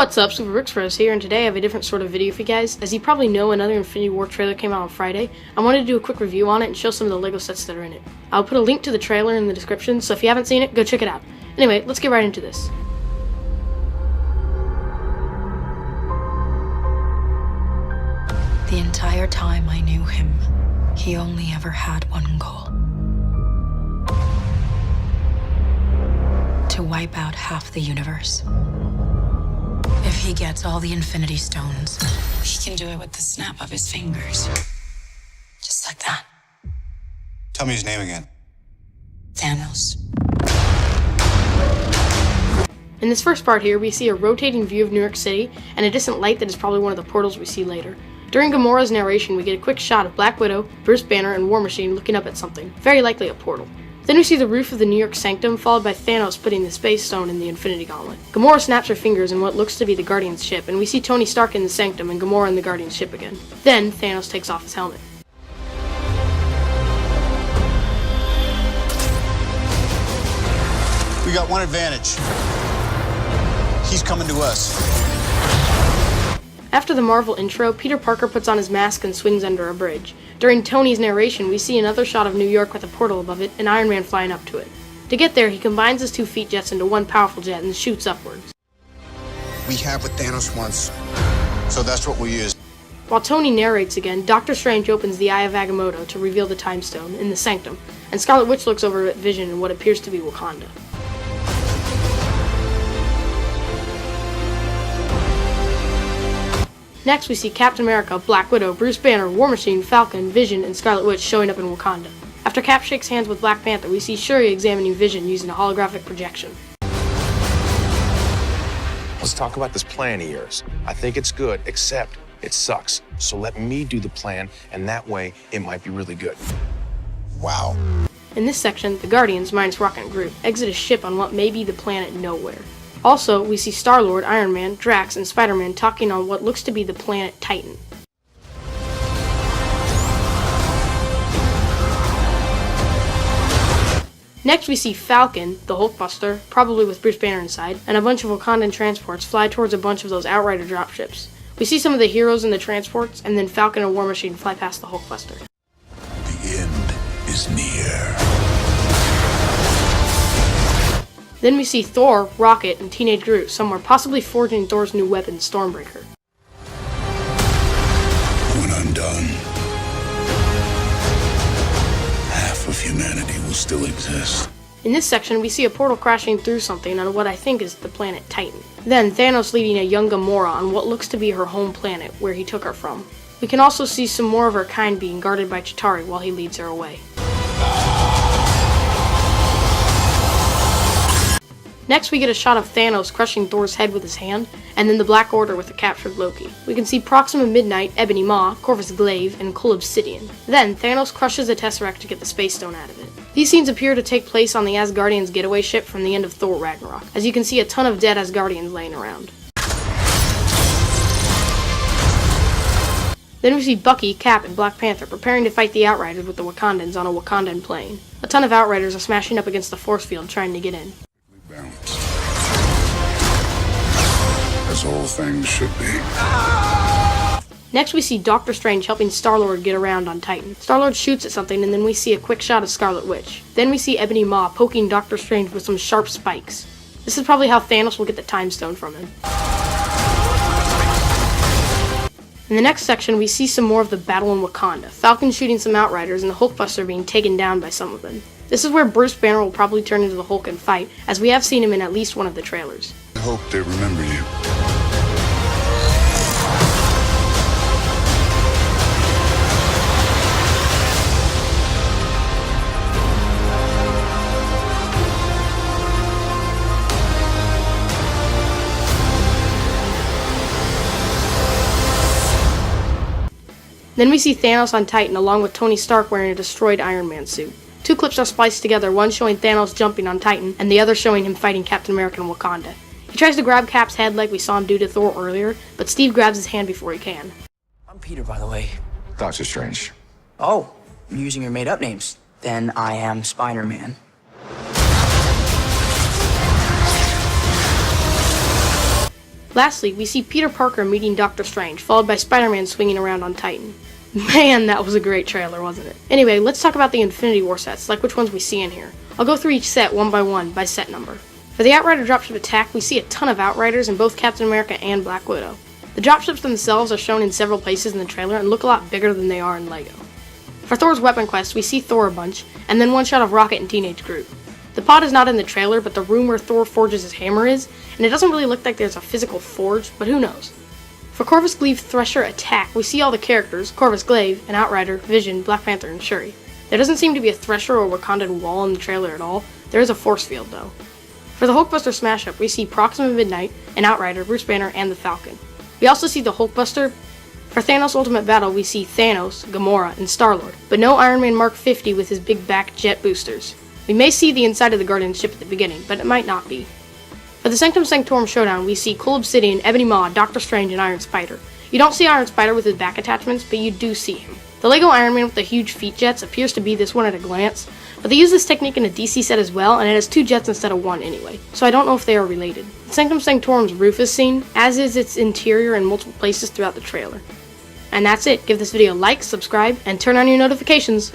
What's up, Super Express here, and today I have a different sort of video for you guys. As you probably know, another Infinity War trailer came out on Friday. I wanted to do a quick review on it and show some of the LEGO sets that are in it. I'll put a link to the trailer in the description, so if you haven't seen it, go check it out. Anyway, let's get right into this. The entire time I knew him, he only ever had one goal. To wipe out half the universe. If he gets all the Infinity Stones, he can do it with the snap of his fingers. Just like that. Tell me his name again. Thanos. In this first part here, we see a rotating view of New York City and a distant light that is probably one of the portals we see later. During Gamora's narration, we get a quick shot of Black Widow, Bruce Banner, and War Machine looking up at something, very likely a portal. Then we see the roof of the New York Sanctum, followed by Thanos putting the Space Stone in the Infinity Gauntlet. Gamora snaps her fingers in what looks to be the Guardian's ship, and we see Tony Stark in the Sanctum and Gamora in the Guardian's ship again. Then, Thanos takes off his helmet. We got one advantage. He's coming to us. After the Marvel intro, Peter Parker puts on his mask and swings under a bridge. During Tony's narration, we see another shot of New York with a portal above it and Iron Man flying up to it. To get there, he combines his two feet jets into one powerful jet and shoots upwards. We have what Thanos wants, so that's what we'll use. While Tony narrates again, Doctor Strange opens the Eye of Agamotto to reveal the Time Stone in the Sanctum, and Scarlet Witch looks over at Vision in what appears to be Wakanda. Next, we see Captain America, Black Widow, Bruce Banner, War Machine, Falcon, Vision, and Scarlet Witch showing up in Wakanda. After Cap shakes hands with Black Panther, we see Shuri examining Vision using a holographic projection. Let's talk about this plan of yours. I think it's good, except it sucks. So let me do the plan, and that way it might be really good. Wow. In this section, the Guardians, minus Rocket and Groot, exit a ship on what may be the planet Nowhere. Also, we see Star-Lord, Iron Man, Drax, and Spider-Man talking on what looks to be the planet Titan. Next, we see Falcon, the Hulkbuster, probably with Bruce Banner inside, and a bunch of Wakandan transports fly towards a bunch of those Outrider dropships. We see some of the heroes in the transports, and then Falcon and War Machine fly past the Hulkbuster. The end is near. Then we see Thor, Rocket, and Teenage Groot somewhere, possibly forging Thor's new weapon, Stormbreaker. When I'm done, half of humanity will still exist. In this section, we see a portal crashing through something on what I think is the planet Titan. Then Thanos leading a young Gamora on what looks to be her home planet, where he took her from. We can also see some more of her kind being guarded by Chitauri while he leads her away. Next, we get a shot of Thanos crushing Thor's head with his hand, and then the Black Order with the captured Loki. We can see Proxima Midnight, Ebony Maw, Corvus Glaive, and Cull Obsidian. Then, Thanos crushes the Tesseract to get the Space Stone out of it. These scenes appear to take place on the Asgardians' getaway ship from the end of Thor Ragnarok, as you can see a ton of dead Asgardians laying around. Then we see Bucky, Cap, and Black Panther preparing to fight the Outriders with the Wakandans on a Wakandan plane. A ton of Outriders are smashing up against the force field trying to get in. Bounce. As all things should be. Next, we see Doctor Strange helping Star-Lord get around on Titan. Star-Lord shoots at something, and then we see a quick shot of Scarlet Witch. Then we see Ebony Maw poking Doctor Strange with some sharp spikes. This is probably how Thanos will get the Time Stone from him. In the next section, we see some more of the battle in Wakanda. Falcon shooting some Outriders, and the Hulkbuster being taken down by some of them. This is where Bruce Banner will probably turn into the Hulk and fight, as we have seen him in at least one of the trailers. I hope they remember you. Then we see Thanos on Titan along with Tony Stark wearing a destroyed Iron Man suit. Two clips are spliced together, one showing Thanos jumping on Titan, and the other showing him fighting Captain America in Wakanda. He tries to grab Cap's head like we saw him do to Thor earlier, but Steve grabs his hand before he can. I'm Peter, by the way. Doctor Strange. Oh, you're using your made-up names. Then I am Spider-Man. Lastly, we see Peter Parker meeting Doctor Strange, followed by Spider-Man swinging around on Titan. Man, that was a great trailer, wasn't it? Anyway, let's talk about the Infinity War sets, like which ones we see in here. I'll go through each set one by one by set number. For the Outrider dropship attack, we see a ton of Outriders in both Captain America and Black Widow. The dropships themselves are shown in several places in the trailer and look a lot bigger than they are in LEGO. For Thor's weapon quest, we see Thor a bunch, and then one shot of Rocket and Teenage Groot. The pod is not in the trailer, but the room where Thor forges his hammer is, and it doesn't really look like there's a physical forge, but who knows. For Corvus Glaive Thresher attack, we see all the characters, Corvus Glaive, an Outrider, Vision, Black Panther, and Shuri. There doesn't seem to be a Thresher or Wakandan wall in the trailer at all. There is a force field though. For the Hulkbuster smash up, we see Proxima Midnight, an Outrider, Bruce Banner, and the Falcon. We also see the Hulkbuster. For Thanos Ultimate Battle, we see Thanos, Gamora, and Star-Lord, but no Iron Man Mark 50 with his big back jet boosters. We may see the inside of the Guardian ship at the beginning, but it might not be. For the Sanctum Sanctorum Showdown, we see Cool Obsidian, Ebony Maw, Doctor Strange, and Iron Spider. You don't see Iron Spider with his back attachments, but you do see him. The LEGO Iron Man with the huge feet jets appears to be this one at a glance, but they use this technique in a DC set as well, and it has 2 jets instead of 1 anyway, so I don't know if they are related. The Sanctum Sanctorum's roof is seen, as is its interior in multiple places throughout the trailer. And that's it. Give this video a like, subscribe, and turn on your notifications.